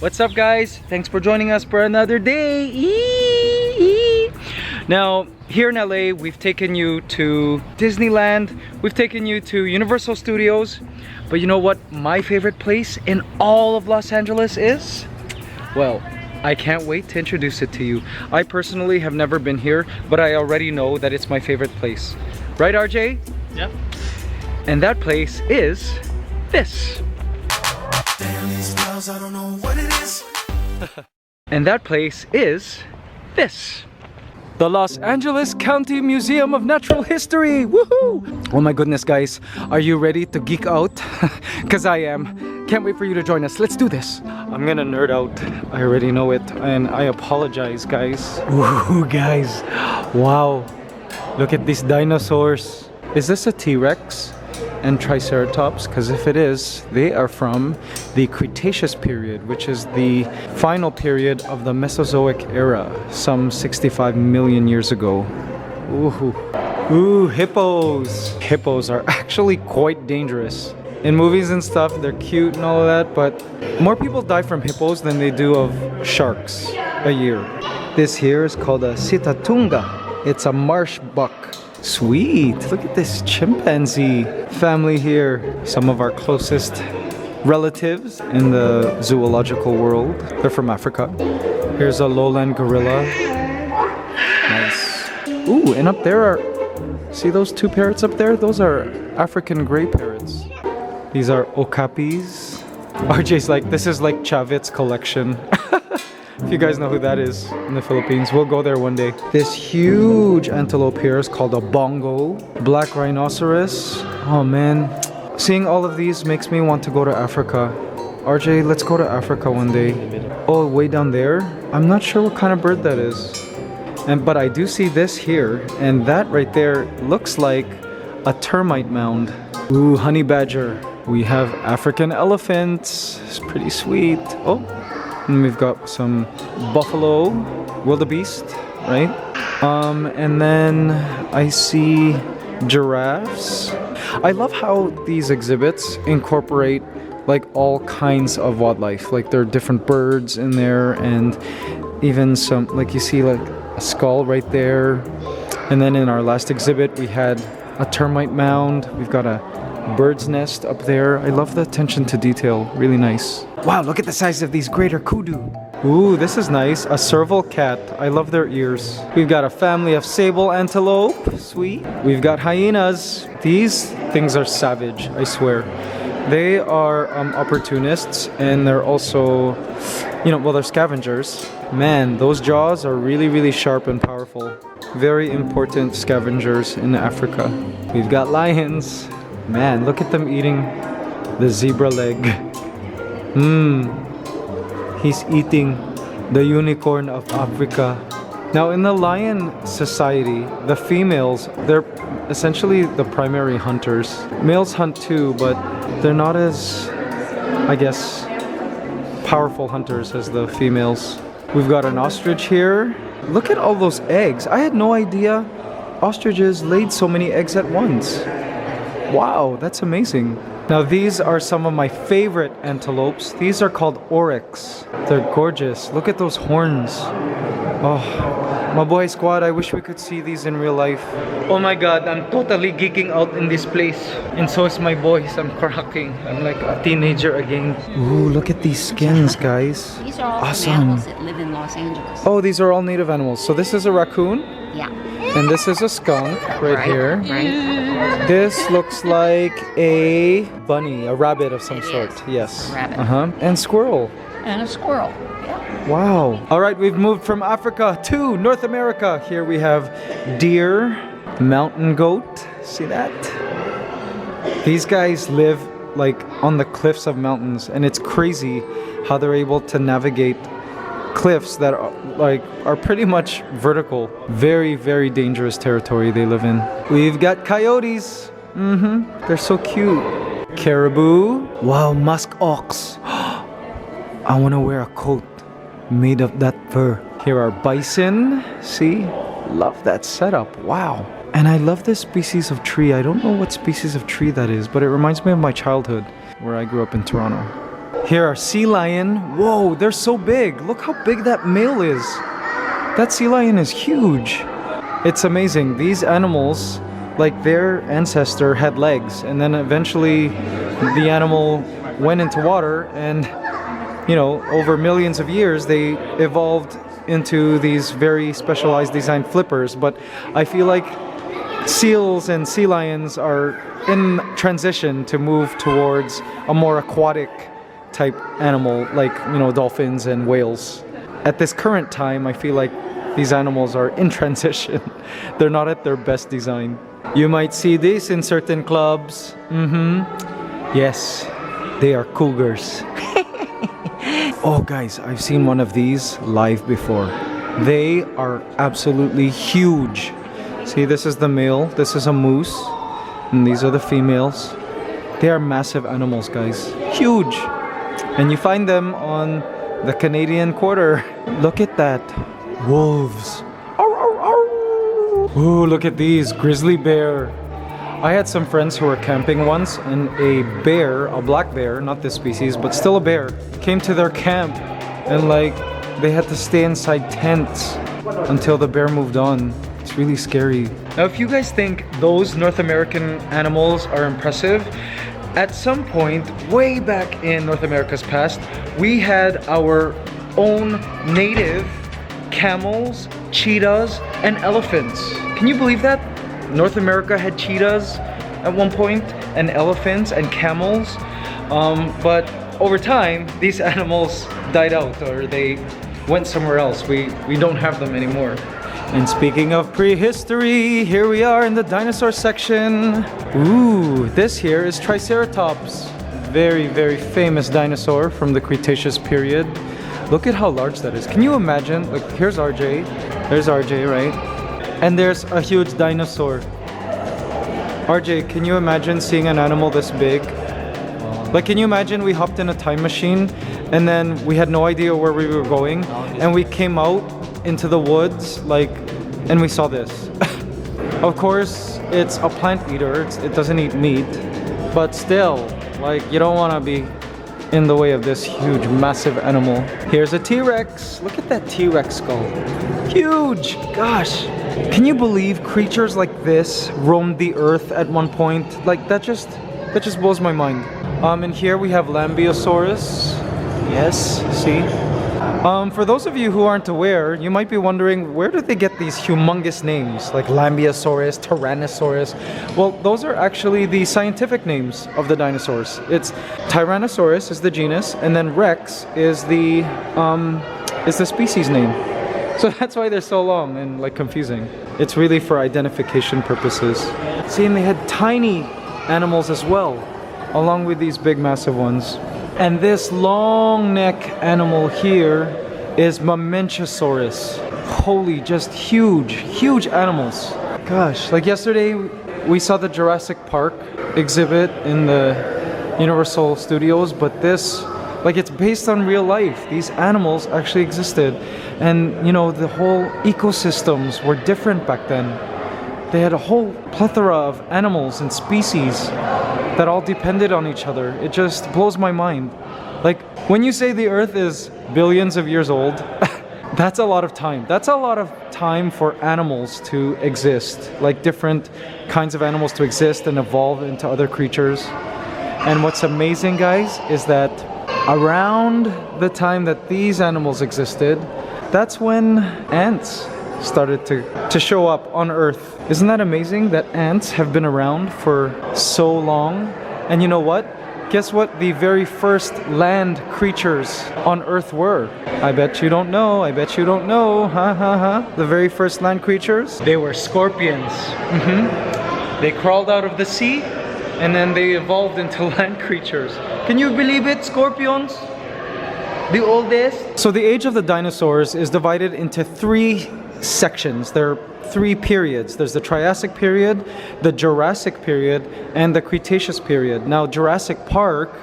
What's up, guys? Thanks for joining us for another day. Now, here in LA, we've taken you to Disneyland, we've taken you to Universal Studios, but you know what my favorite place in all of Los Angeles is? Well, I can't wait to introduce it to you. I personally have never been here, but I already know that it's my favorite place. Right, RJ? Yep. And that place is this. I don't know what it is. And that place is this. The Los Angeles County Museum of Natural History. Woohoo! Oh my goodness, guys. Are you ready to geek out? Because I am. Can't wait for you to join us. Let's do this. I'm gonna nerd out. I already know it. And I apologize, guys. Ooh, guys. Wow. Look at these dinosaurs. Is this a T-Rex and Triceratops? Because if it is, they are from the Cretaceous period, which is the final period of the Mesozoic era, some 65 million years ago. Ooh, hippos. Hippos are actually quite dangerous. In movies and stuff, they're cute and all of that, but more people die from hippos than they do of sharks a year. This here is called a sitatunga. It's a marsh buck. Sweet, look at this chimpanzee family here. Some of our closest relatives in the zoological world. They're from Africa. Here's a lowland gorilla. Nice. Ooh, and up there are, see those two parrots up there? Those are African gray parrots. These are okapis. RJ's like, this is like Chavit's collection. If you guys know who that is in the Philippines, we'll go there one day. This huge antelope here is called a bongo. Black rhinoceros. Oh man. Seeing all of these makes me want to go to Africa. RJ, let's go to Africa one day. Oh, way down there? I'm not sure what kind of bird that is. But I do see this here, and that right there looks like a termite mound. Ooh, honey badger. We have African elephants. It's pretty sweet. Oh. And we've got some buffalo, wildebeest, right? And then I see giraffes. I love how these exhibits incorporate like all kinds of wildlife. Like there are different birds in there, and even some, like you see like a skull right there. And then in our last exhibit, we had a termite mound. We've got a bird's nest up there. I love the attention to detail. Really nice. Wow, look at the size of these greater kudu. Ooh, this is nice. A serval cat. I love their ears. We've got a family of sable antelope. Sweet. We've got hyenas. These things are savage, I swear. They are opportunists, and they're also, well, they're scavengers. Man, those jaws are really, really sharp and powerful. Very important scavengers in Africa. We've got lions. Man, look at them eating the zebra leg. He's eating the unicorn of Africa. Now in the lion society, the females, they're essentially the primary hunters. Males hunt too, but they're not as, I guess, powerful hunters as the females. We've got an ostrich here. Look at all those eggs. I had no idea ostriches laid so many eggs at once. Wow, that's amazing. Now these are some of my favorite antelopes. These are called Oryx. They're gorgeous. Look at those horns. Oh, my boy squad, I wish we could see these in real life. Oh my god, I'm totally geeking out in this place. And so is my boys. I'm cracking. I'm like a teenager again. Ooh, look at these skins, guys. These are all awesome. animals that live in Los Angeles. Oh, these are all native animals. So this is a raccoon. Yeah. And this is a skunk right here. Right. This looks like a bunny, a rabbit of some sort. Yes. A rabbit. And squirrel. And a squirrel. Yeah. Wow. All right, we've moved from Africa to North America. Here we have deer, mountain goat. See that? These guys live like on the cliffs of mountains, and it's crazy how they're able to navigate cliffs that are pretty much vertical. Very, very dangerous territory they live in. We've got coyotes. They're so cute. Caribou. Wow, musk ox. I want to wear a coat made of that fur. Here are bison. See? Love that setup. Wow. And I love this species of tree. I don't know what species of tree that is, but it reminds me of my childhood where I grew up in Toronto. Here are sea lion. Whoa, they're so big. Look how big that male is. That sea lion is huge. It's amazing. These animals, like their ancestor had legs, and then eventually the animal went into water, and you know, over millions of years they evolved into these very specialized designed flippers. But I feel like seals and sea lions are in transition to move towards a more aquatic type animal, like, you know, dolphins and whales. At this current time, I feel like these animals are in transition. They're not at their best design. You might see this in certain clubs. Yes, they are cougars. Oh guys, I've seen one of these live before. They are absolutely huge. See, this is the male, this is a moose, and these are the females. They are massive animals, guys. Huge. And you find them on the Canadian quarter. Look at that. Wolves. Ooh, look at these. Grizzly bear. I had some friends who were camping once, and a bear, a black bear, not this species, but still a bear, came to their camp, and like they had to stay inside tents until the bear moved on. It's really scary. Now, if you guys think those North American animals are impressive, at some point, way back in North America's past, we had our own native camels, cheetahs, and elephants. Can you believe that? North America had cheetahs at one point, and elephants, and camels. But over time, these animals died out, or they went somewhere else. We don't have them anymore. And speaking of prehistory, here we are in the dinosaur section. Ooh, this here is Triceratops. Very, very famous dinosaur from the Cretaceous period. Look at how large that is. Can you imagine? Like, here's RJ. There's RJ, right? And there's a huge dinosaur. RJ, can you imagine seeing an animal this big? Like, can you imagine we hopped in a time machine and then we had no idea where we were going, and we came out into the woods, like, and we saw this. Of course, it's a plant eater. It doesn't eat meat, but still, like, you don't want to be in the way of this huge, massive animal. Here's a T-Rex. Look at that T-Rex skull. Huge! Gosh. Can you believe creatures like this roamed the earth at one point? Like, that just blows my mind. And here we have Lambeosaurus. Yes, see? For those of you who aren't aware, you might be wondering, where did they get these humongous names like Lambeosaurus, Tyrannosaurus? Well, those are actually the scientific names of the dinosaurs. It's Tyrannosaurus is the genus, and then Rex is the species name. So that's why they're so long and like confusing. It's really for identification purposes. See, and they had tiny animals as well, along with these big massive ones. And this long neck animal here is Mamenchisaurus. Holy, just huge, huge animals. Gosh, like yesterday we saw the Jurassic Park exhibit in the Universal Studios, but this, like, it's based on real life. These animals actually existed. And, you know, the whole ecosystems were different back then. They had a whole plethora of animals and species that all depended on each other. It just blows my mind. Like, when you say the Earth is billions of years old, that's a lot of time. That's a lot of time for animals to exist, like different kinds of animals to exist and evolve into other creatures. And what's amazing, guys, is that around the time that these animals existed, that's when ants started to show up on Earth. Isn't that amazing that ants have been around for so long? And you know what? Guess what the very first land creatures on Earth were? I bet you don't know. I bet you don't know. Ha ha ha. The very first land creatures? They were scorpions. They crawled out of the sea and then they evolved into land creatures. Can you believe it? Scorpions? The oldest? So the age of the dinosaurs is divided into three sections. There are three periods. There's the Triassic period, the Jurassic period, and the Cretaceous period. Now, Jurassic Park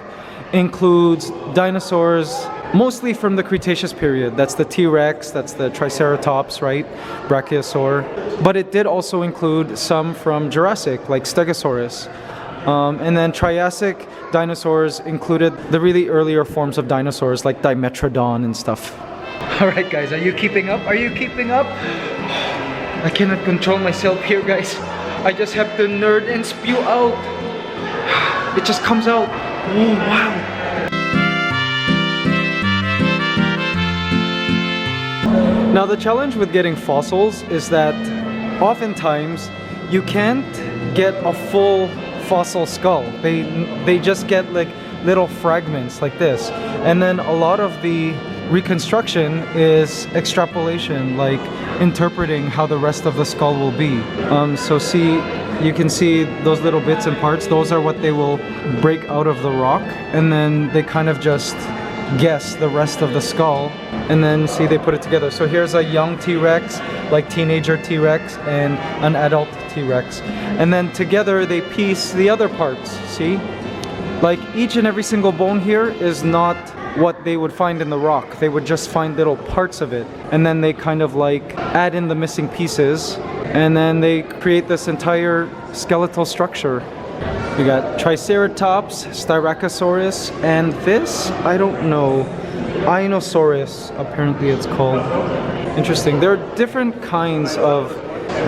includes dinosaurs mostly from the Cretaceous period. That's the T-Rex, that's the Triceratops, right? Brachiosaur. But it did also include some from Jurassic, like Stegosaurus. And then Triassic dinosaurs included the really earlier forms of dinosaurs like Dimetrodon and stuff. Alright guys, are you keeping up? Are you keeping up? I cannot control myself here guys. I just have to nerd and spew out. It just comes out. Oh wow. Now the challenge with getting fossils is that oftentimes you can't get a full fossil skull. They just get like little fragments like this. And then a lot of the reconstruction is extrapolation, like interpreting how the rest of the skull will be. So see, you can see those little bits and parts. Those are what they will break out of the rock, and then they kind of just guess the rest of the skull, and then see, they put it together. So here's a young T-Rex, like teenager T-Rex, and an adult T-Rex, and then together they piece the other parts. See, like each and every single bone here is not what they would find in the rock. They would just find little parts of it, and then they kind of like add in the missing pieces, and then they create this entire skeletal structure. We got Triceratops, Styracosaurus, and this, I don't know, Dinosaurus, apparently it's called. Interesting. There are different kinds of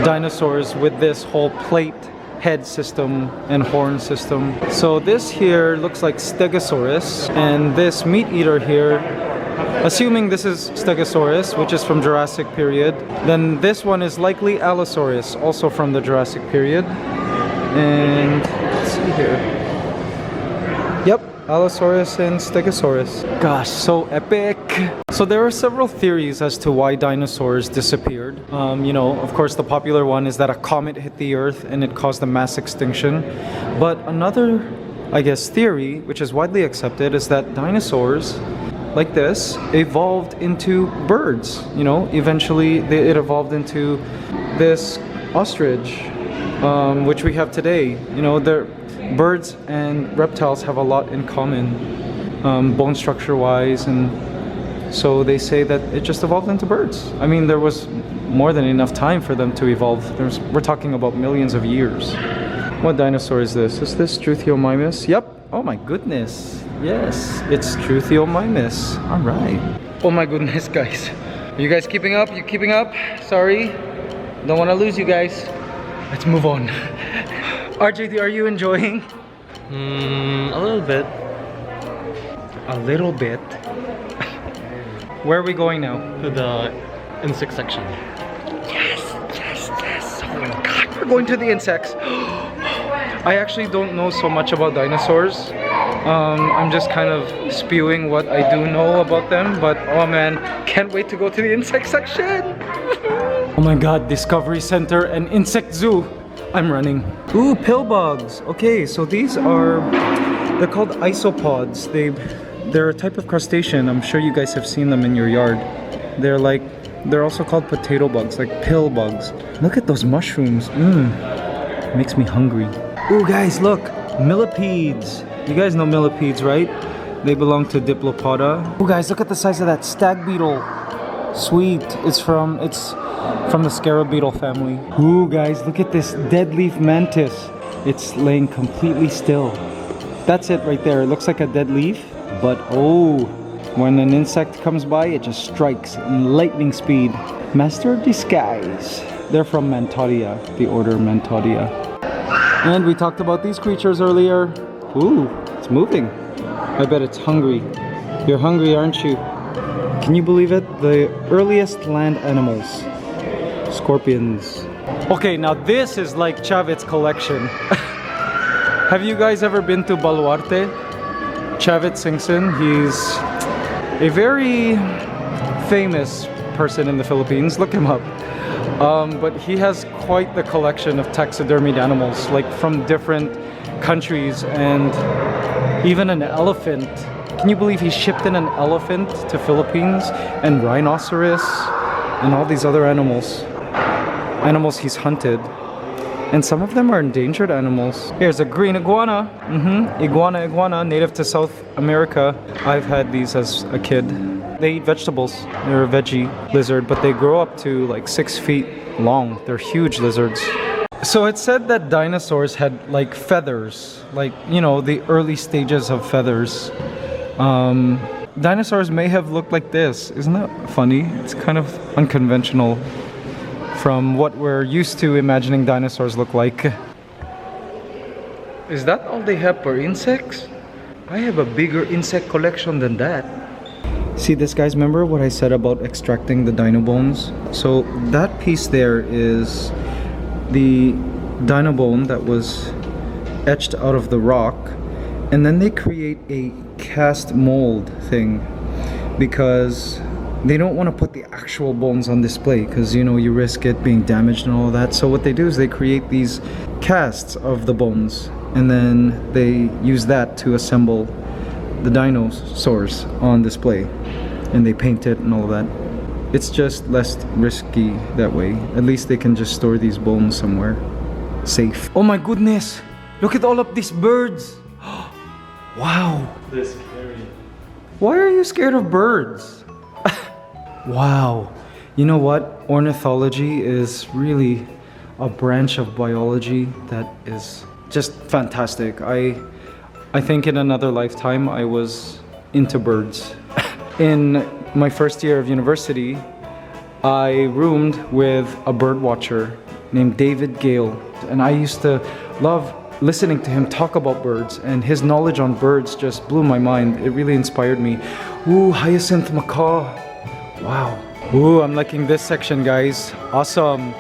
dinosaurs with this whole plate head system and horn system. So this here looks like Stegosaurus, and this meat eater here, assuming this is Stegosaurus, which is from Jurassic period, then this one is likely Allosaurus, also from the Jurassic period. And let's see here. Yep, Allosaurus and Stegosaurus. Gosh, so epic. So there are several theories as to why dinosaurs disappeared. You know, of course, the popular one is that a comet hit the Earth and it caused a mass extinction. But another, I guess, theory, which is widely accepted, is that dinosaurs like this evolved into birds. You know, eventually it evolved into this ostrich, which we have today. You know, birds and reptiles have a lot in common, bone structure wise, and so they say that it just evolved into birds. I mean, there was more than enough time for them to evolve. We're talking about millions of years. What dinosaur is this? Is this Struthiomimus? Yep. Oh my goodness. Yes, it's Struthiomimus. All right. Oh my goodness, guys. Are you guys keeping up? You keeping up? Sorry. Don't want to lose you guys. Let's move on. RJD, are you enjoying? A little bit. A little bit? Where are we going now? To the insect section. Yes, yes, yes. Oh my god, we're going to the insects. I actually don't know so much about dinosaurs. I'm just kind of spewing what I do know about them, but oh man, can't wait to go to the insect section. Oh my god, Discovery Center and Insect Zoo. I'm running. Ooh, pill bugs. Okay, so these are, they're called isopods. They're a type of crustacean. I'm sure you guys have seen them in your yard. They're also called potato bugs, like pill bugs. Look at those mushrooms. Makes me hungry. Ooh, guys, look, millipedes. You guys know millipedes, right? They belong to Diplopoda. Ooh, guys, look at the size of that stag beetle. Sweet. It's from the scarab beetle family. Ooh, guys, look at this dead leaf mantis. It's laying completely still. That's it right there. It looks like a dead leaf, but oh, when an insect comes by, it just strikes in lightning speed. Master of disguise. They're from Mantaudia, the order Mantaudia. And we talked about these creatures earlier. Ooh, it's moving. I bet it's hungry. You're hungry, aren't you? Can you believe it? The earliest land animals. Scorpions. Okay, now this is like Chavit's collection. Have you guys ever been to Baluarte? Chavit Singson, he's a very famous person in the Philippines. Look him up. But he has quite the collection of taxidermied animals, like from different countries, and even an elephant. Can you believe he shipped in an elephant to Philippines, and rhinoceros and all these other animals he's hunted, and some of them are endangered animals. Here's a green iguana. Iguana, native to South America. I've had these as a kid. They eat vegetables. They're a veggie lizard, but they grow up to like 6 feet long. They're huge lizards. So it said that dinosaurs had like feathers, like, you know, the early stages of feathers. Dinosaurs may have looked like this. Isn't that funny? It's kind of unconventional from what we're used to imagining dinosaurs look like. Is that all they have for insects? I have a bigger insect collection than that. See this, guys, remember what I said about extracting the dino bones? So that piece there is the dino bone that was etched out of the rock, and then they create a cast mold thing because they don't want to put the actual bones on display because, you know, you risk it being damaged and all of that. So what they do is they create these casts of the bones, and then they use that to assemble the dinosaurs on display, and they paint it and all of that. It's just less risky that way. At least they can just store these bones somewhere safe. Oh my goodness, look at all of these birds. Wow. They're scary. Why are you scared of birds? Wow. You know what? Ornithology is really a branch of biology that is just fantastic. I think in another lifetime I was into birds. In my first year of university, I roomed with a bird watcher named David Gale, and I used to love listening to him talk about birds, and his knowledge on birds just blew my mind. It really inspired me. Ooh, hyacinth macaw. Wow. Ooh, I'm liking this section, guys. Awesome.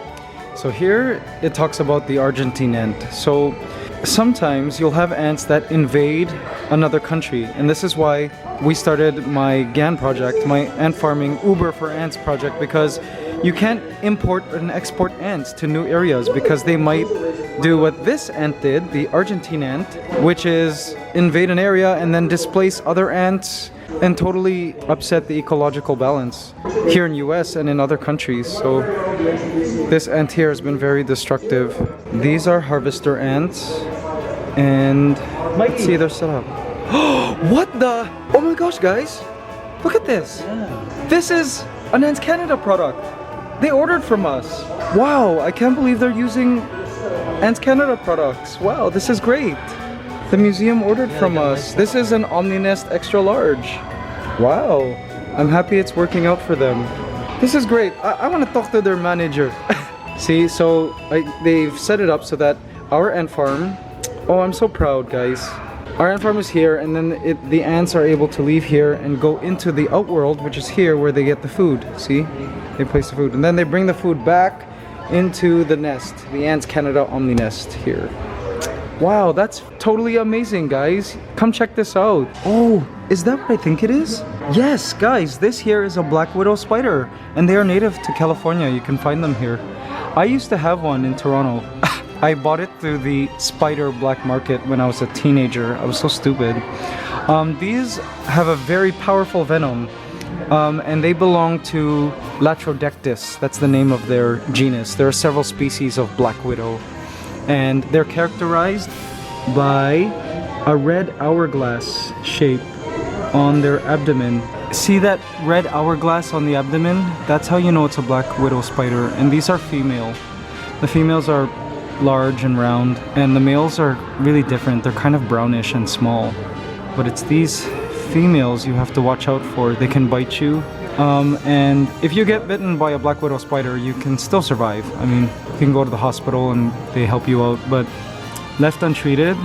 So here it talks about the Argentine ant. So sometimes you'll have ants that invade another country, and this is why we started my GAN project, my ant farming Uber for ants project, because you can't import and export ants to new areas because they might do what this ant did, the Argentine ant, which is invade an area and then displace other ants and totally upset the ecological balance here in US and in other countries. So this ant here has been very destructive. These are harvester ants, and let's see their setup. What the? Oh my gosh, guys, look at this. This is an Ants Canada product. They ordered from us. Wow, I can't believe they're using Ants Canada products. Wow, this is great. The museum ordered from us. This is an Omninest extra large. Wow, I'm happy it's working out for them. This is great. I want to talk to their manager. See, so they've set it up so that our ant farm, oh, I'm so proud, guys. Our ant farm is here, and then the ants are able to leave here and go into the outworld, which is here where they get the food. See, they place the food, and then they bring the food back into the nest, the Ants Canada Omni Nest here. Wow, that's totally amazing, guys. Come check this out. Oh, is that what I think it is? Yes, guys, this here is a black widow spider, and they are native to California. You can find them here. I used to have one in Toronto. I bought it through the spider black market when I was a teenager. I was so stupid. These have a very powerful venom, and they belong to Latrodectus. That's the name of their genus. There are several species of black widow, and they're characterized by a red hourglass shape on their abdomen. See that red hourglass on the abdomen? That's how you know it's a black widow spider, and these are female. The females are large and round, and the males are really different. They're kind of brownish and small, but it's these females you have to watch out for. They can bite you, and if you get bitten by a black widow spider, you can still survive. I mean, you can go to the hospital and they help you out, but left untreated,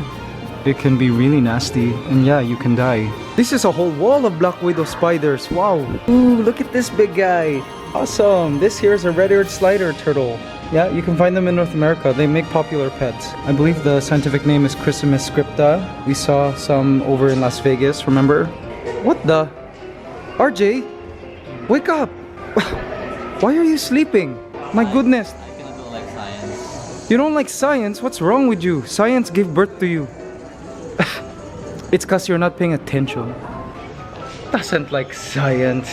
it can be really nasty, and yeah, you can die. This is a whole wall of black widow spiders. Wow. Ooh, look at this big guy. Awesome. This here is a red-eared slider turtle. Yeah, you can find them in North America. They make popular pets. I believe the scientific name is Chrysamis scripta. We saw some over in Las Vegas, remember? What the? RJ, wake up! Why are you sleeping? My goodness. I don't like science. You don't like science? What's wrong with you? Science gave birth to you. It's because you're not paying attention. Doesn't like science.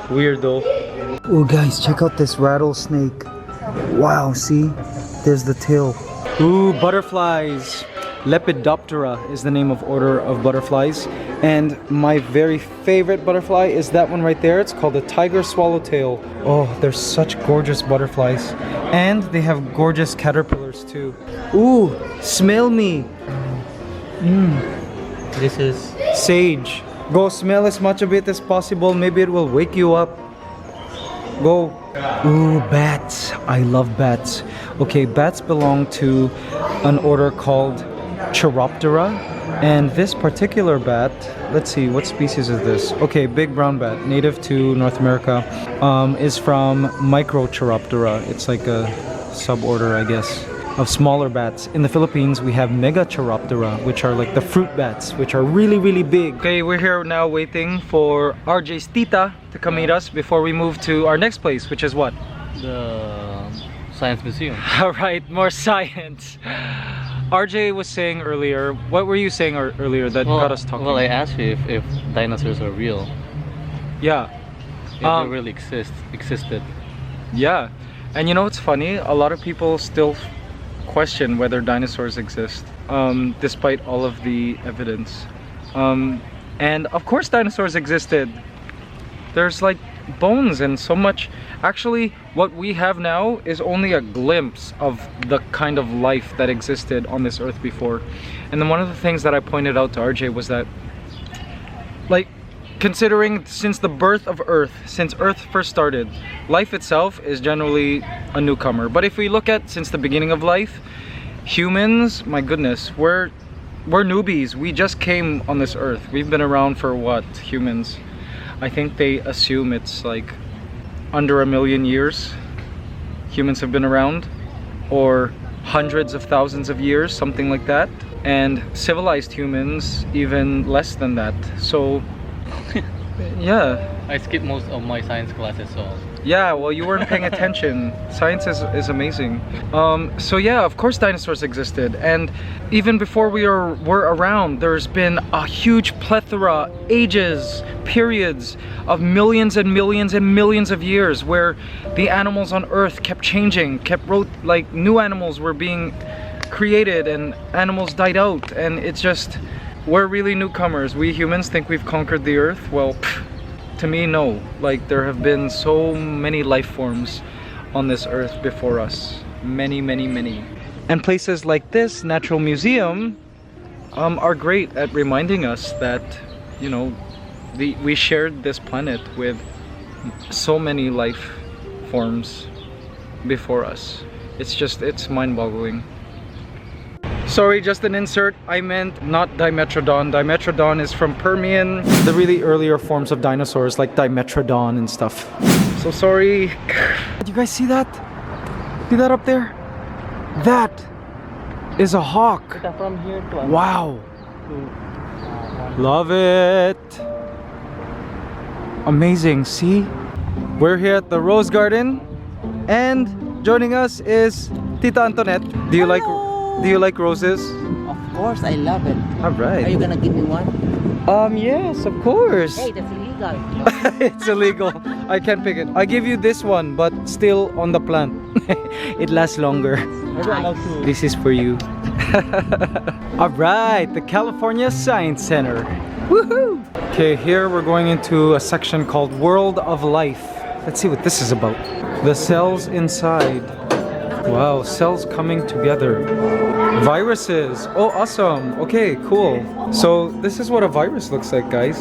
Weirdo. Oh guys, check out this rattlesnake. Wow, see? There's the tail. Ooh, butterflies. Lepidoptera is the name of order of butterflies. And my very favorite butterfly is that one right there. It's called a tiger swallowtail. Oh, they're such gorgeous butterflies. And they have gorgeous caterpillars too. Ooh, smell me. This is Sage. Go smell as much of it as possible. Maybe it will wake you up. Go. Ooh, bats. I love bats. Okay, bats belong to an order called Chiroptera. And this particular bat, let's see, what species is this? Okay, big brown bat, native to North America, is from Microchiroptera. It's like a suborder, I guess, of smaller bats. In the Philippines, we have Megachiroptera, which are like the fruit bats, which are really, really big. Okay, we're here now waiting for RJ's tita to come meet us before we move to our next place, which is what? The Science Museum. All right, more science. RJ was saying earlier, what were you saying earlier that got us talking? Well, I asked you if dinosaurs are real. Yeah. If they really existed. Yeah. And you know what's funny? A lot of people still question whether dinosaurs exist, despite all of the evidence. And of course dinosaurs existed. There's like bones and so much. Actually, what we have now is only a glimpse of the kind of life that existed on this earth before. And then one of the things that I pointed out to RJ was that, like, considering since the birth of Earth, since Earth first started, life itself is generally a newcomer. But if we look at since the beginning of life, humans, my goodness, we're newbies. We just came on this earth. We've been around for what, humans? I think they assume it's like under 1 million years humans have been around, or hundreds of thousands of years, something like that. And civilized humans even less than that. So yeah. I skipped most of my science classes, so... Yeah, well, you weren't paying attention. Science is amazing. So yeah, of course dinosaurs existed. And even before we were around, there's been a huge plethora, ages, periods of millions and millions and millions of years where the animals on Earth kept changing, like new animals were being created and animals died out. And it's just, we're really newcomers. We humans think we've conquered the Earth. Well, to me, no. Like, there have been so many life forms on this earth before us. Many, many, many. And places like this Natural Museum are great at reminding us that, you know, we shared this planet with so many life forms before us. It's mind-boggling. Sorry, just an insert. I meant not Dimetrodon. Dimetrodon is from Permian, the really earlier forms of dinosaurs like Dimetrodon and stuff. So sorry. Did you guys see that? See that up there? That is a hawk. From here to wow. Love it. Amazing. See? We're here at the Rose Garden, and joining us is Tita Antoinette. Do you like roses? Of course, I love it. All right. Are you gonna give me one? Yes, of course. Hey, that's illegal. It's illegal. I can't pick it. I give you this one, but still on the plant. It lasts longer. This is for you. All right, the California Science Center. Woohoo! Okay, here we're going into a section called World of Life. Let's see what this is about. The cells inside. Wow, cells coming together. Viruses. Oh, awesome. Okay, cool. So this is what a virus looks like, guys.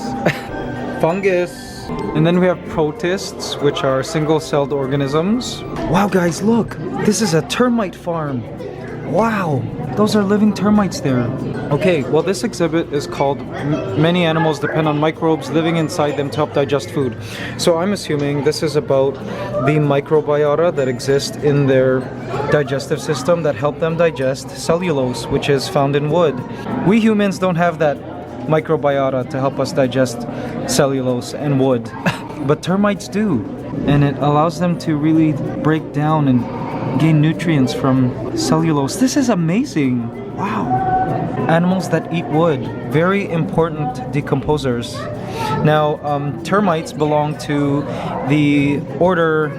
Fungus. And then we have protists, which are single-celled organisms. Wow, guys, look. This is a termite farm. Wow, those are living termites there. Okay, well, this exhibit is called Many Animals Depend on Microbes Living Inside Them to Help Digest Food. So I'm assuming this is about the microbiota that exist in their digestive system that help them digest cellulose, which is found in wood. We humans don't have that microbiota to help us digest cellulose and wood, but termites do. And it allows them to really break down and gain nutrients from cellulose. This is amazing. Wow. Animals that eat wood, very important decomposers. Now, termites belong to the order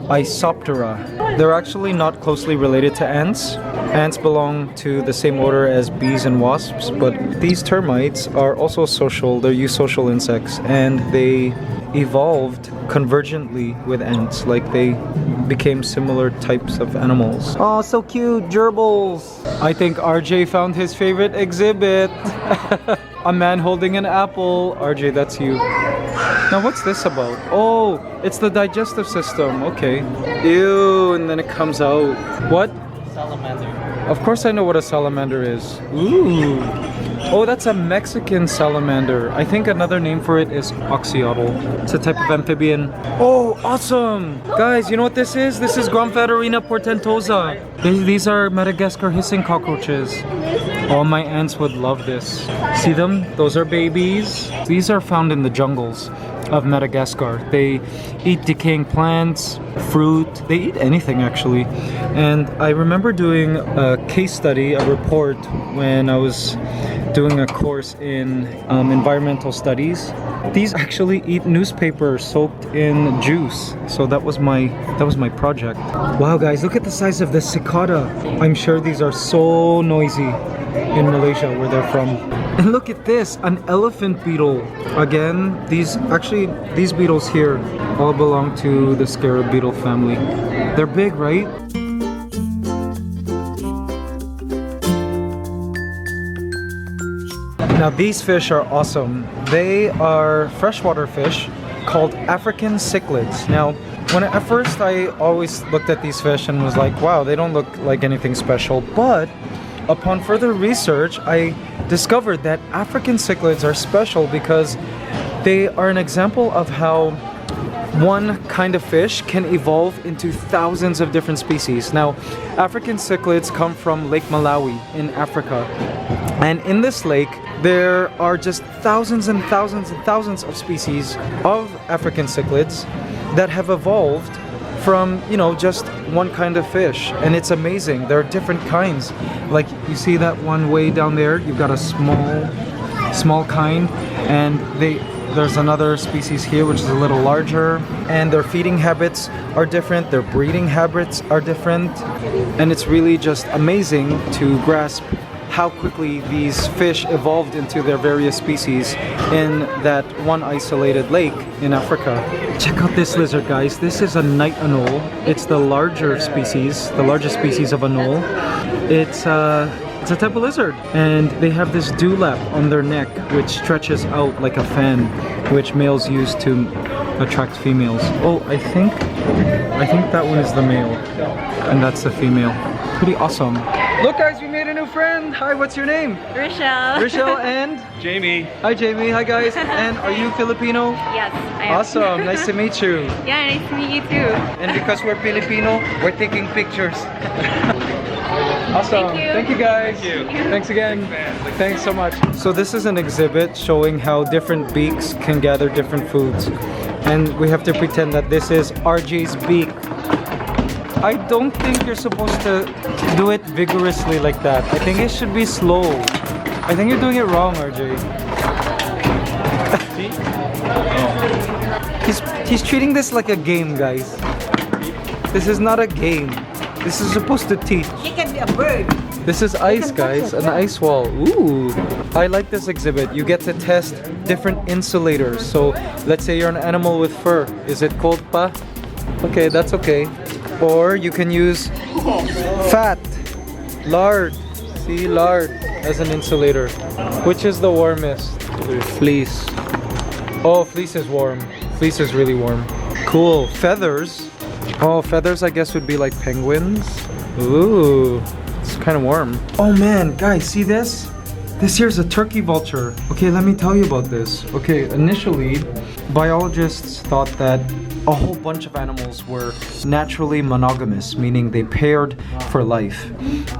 Isoptera. They're actually not closely related to ants. Ants belong to the same order as bees and wasps, but these termites are also social. They're eusocial insects, and they evolved convergently with ants. Like they became similar types of animals. Oh, so cute, gerbils. I think RJ found his favorite exhibit. A man holding an apple. RJ, that's you. Now what's this about? Oh, it's the digestive system. Okay. Ew, and then it comes out. What? Salamander. Of course I know what a salamander is. Ooh. Oh, that's a Mexican salamander. I think another name for it is oxyotl. It's a type of amphibian. Oh, awesome! Guys, you know what this is? This is Gramphadorina portentosa. These are Madagascar hissing cockroaches. All my ants would love this. See them? Those are babies. These are found in the jungles of Madagascar. They eat decaying plants, fruit, they eat anything actually. And I remember doing a case study, a report, when I was doing a course in environmental studies. These actually eat newspaper soaked in juice. So that was my project. Wow guys, look at the size of this cicada. I'm sure these are so noisy in Malaysia where they're from. And look at this, an elephant beetle. Again, these beetles here all belong to the scarab beetle family. They're big, right? Now these fish are awesome. They are freshwater fish called African cichlids. Now, at first I always looked at these fish and was like, wow, they don't look like anything special. But upon further research, I discovered that African cichlids are special because they are an example of how one kind of fish can evolve into thousands of different species. Now, African cichlids come from Lake Malawi in Africa. And in this lake, there are just thousands and thousands and thousands of species of African cichlids that have evolved from, just one kind of fish. And it's amazing. There are different kinds. Like you see that one way down there, you've got a small kind, and there's another species here which is a little larger, and their feeding habits are different, their breeding habits are different, and it's really just amazing to grasp how quickly these fish evolved into their various species in that one isolated lake in Africa. Check out this lizard, guys. This is a night anole. It's the largest species of anole. It's a type of lizard, and they have this dewlap on their neck which stretches out like a fan, which males use to attract females. Oh, I think that one is the male, and that's the female. Pretty awesome. Look guys, we made a new friend. Hi, what's your name? Rochelle. Rochelle and? Jamie. Hi Jamie, hi guys. And are you Filipino? Yes, I am. Awesome, nice to meet you. Yeah, nice to meet you too. And because we're Filipino, we're taking pictures. Awesome. Thank you. Guys. Thank you. Thanks again. Thanks so much. So this is an exhibit showing how different beaks can gather different foods. And we have to pretend that this is RJ's beak. I don't think you're supposed to do it vigorously like that. I think it should be slow. I think you're doing it wrong, RJ. He's treating this like a game, guys. This is not a game. This is supposed to teach. It can be a bird. This is ice, guys, an ice wall. Ooh, I like this exhibit. You get to test different insulators. So let's say you're an animal with fur. Is it cold pa? Okay, that's okay. Or you can use fat, lard. See, lard as an insulator. Which is the warmest? Fleece. Oh, fleece is warm. Fleece is really warm. Cool. Feathers. Oh, feathers I guess would be like penguins. Ooh, it's kind of warm. Oh man, guys, see this? This here's a turkey vulture. Okay, let me tell you about this. Okay, initially, biologists thought that a whole bunch of animals were naturally monogamous, meaning they paired for life.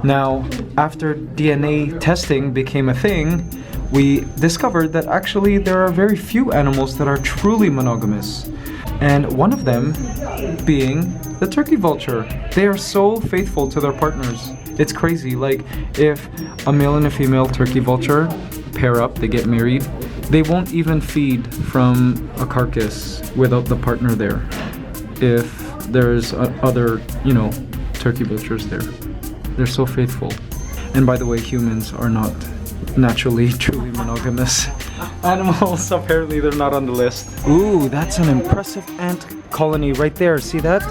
Now, after DNA testing became a thing, we discovered that actually there are very few animals that are truly monogamous. And one of them being the turkey vulture. They are so faithful to their partners. It's crazy. Like, if a male and a female turkey vulture pair up, they get married, they won't even feed from a carcass without the partner there. If there's other, you know, turkey vultures there. They're so faithful. And by the way, humans are not naturally truly monogamous animals. Apparently they're not on the list. Ooh, that's an impressive ant colony right there. See that?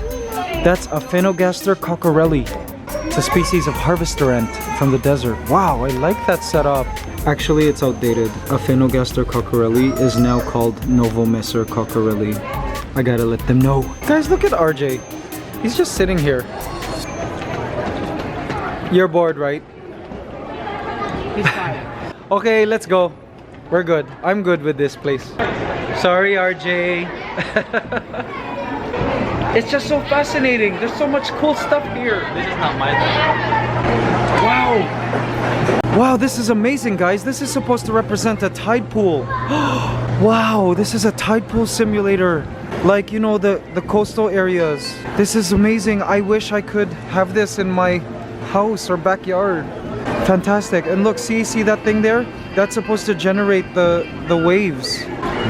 That's a Phenogaster cockerelli. It's a species of harvester ant from the desert. Wow, I like that setup. Actually, it's outdated. A Phenogaster cockerelli is now called Novomesser cockerelli. I gotta let them know. Guys, look at RJ. He's just sitting here. You're bored, right? Okay, let's go. We're good. I'm good with this place. Sorry, RJ. It's just so fascinating. There's so much cool stuff here. This is not my thing. Wow. Wow, this is amazing, guys. This is supposed to represent a tide pool. Wow, this is a tide pool simulator. Like, you know, the coastal areas. This is amazing. I wish I could have this in my house or backyard. Fantastic. And look, see that thing there? That's supposed to generate the waves.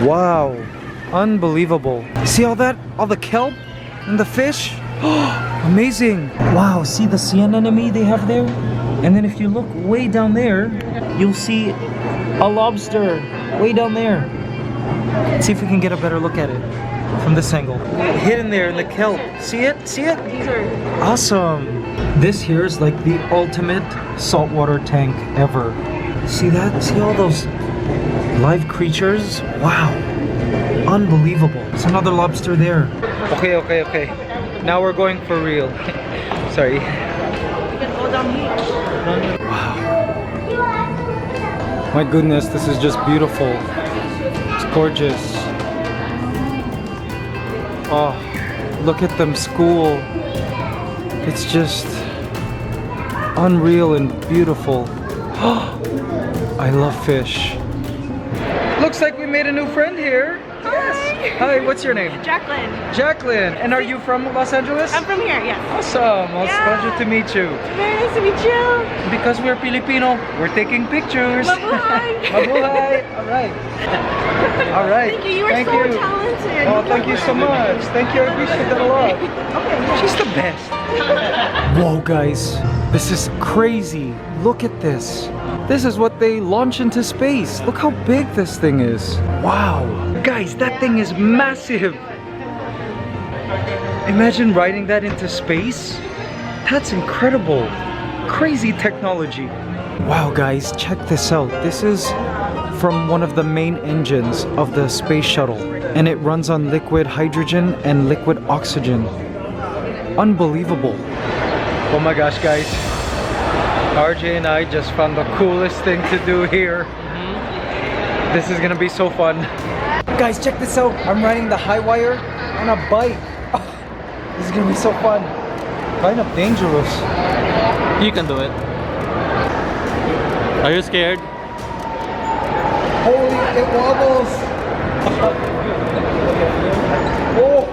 Wow. Unbelievable. See all that? All the kelp and the fish? Amazing. Wow, see the sea anemone they have there? And then if you look way down there, you'll see a lobster way down there. Let's see if we can get a better look at it from this angle. Hidden there in the kelp. See it? See it? These are Awesome. This here is like the ultimate saltwater tank ever. See that? See all those live creatures? Wow. Unbelievable. There's another lobster there. Okay. Now we're going for real. Sorry. Wow. My goodness, this is just beautiful. It's gorgeous. Oh, look at them school. It's just unreal and beautiful. I love fish. Looks like we made a new friend here. Yes. Hi, what's your name? Jacqueline. Jacqueline. And are you from Los Angeles? I'm from here, yes. Awesome. Well, it's a pleasure to meet you. Very nice to meet you. Because we're Filipino, we're taking pictures. Mabuhay. Mabuhay. All right. All right. Thank you. You were so talented. Oh, thank you so much. Thank you. I appreciate that a lot. She's the best. Whoa, guys. This is crazy. Look at this. This is what they launch into space. Look how big this thing is. Wow. Guys, that thing is massive. Imagine riding that into space. That's incredible. Crazy technology. Wow, guys, check this out. This is from one of the main engines of the space shuttle, and it runs on liquid hydrogen and liquid oxygen. Unbelievable. Oh my gosh, guys. RJ and I just found the coolest thing to do here. This is gonna be so fun. Guys, check this out. I'm riding the high wire on a bike. Oh, this is gonna be so fun. Kind of dangerous. You can do it. Are you scared? Holy, it wobbles. Oh.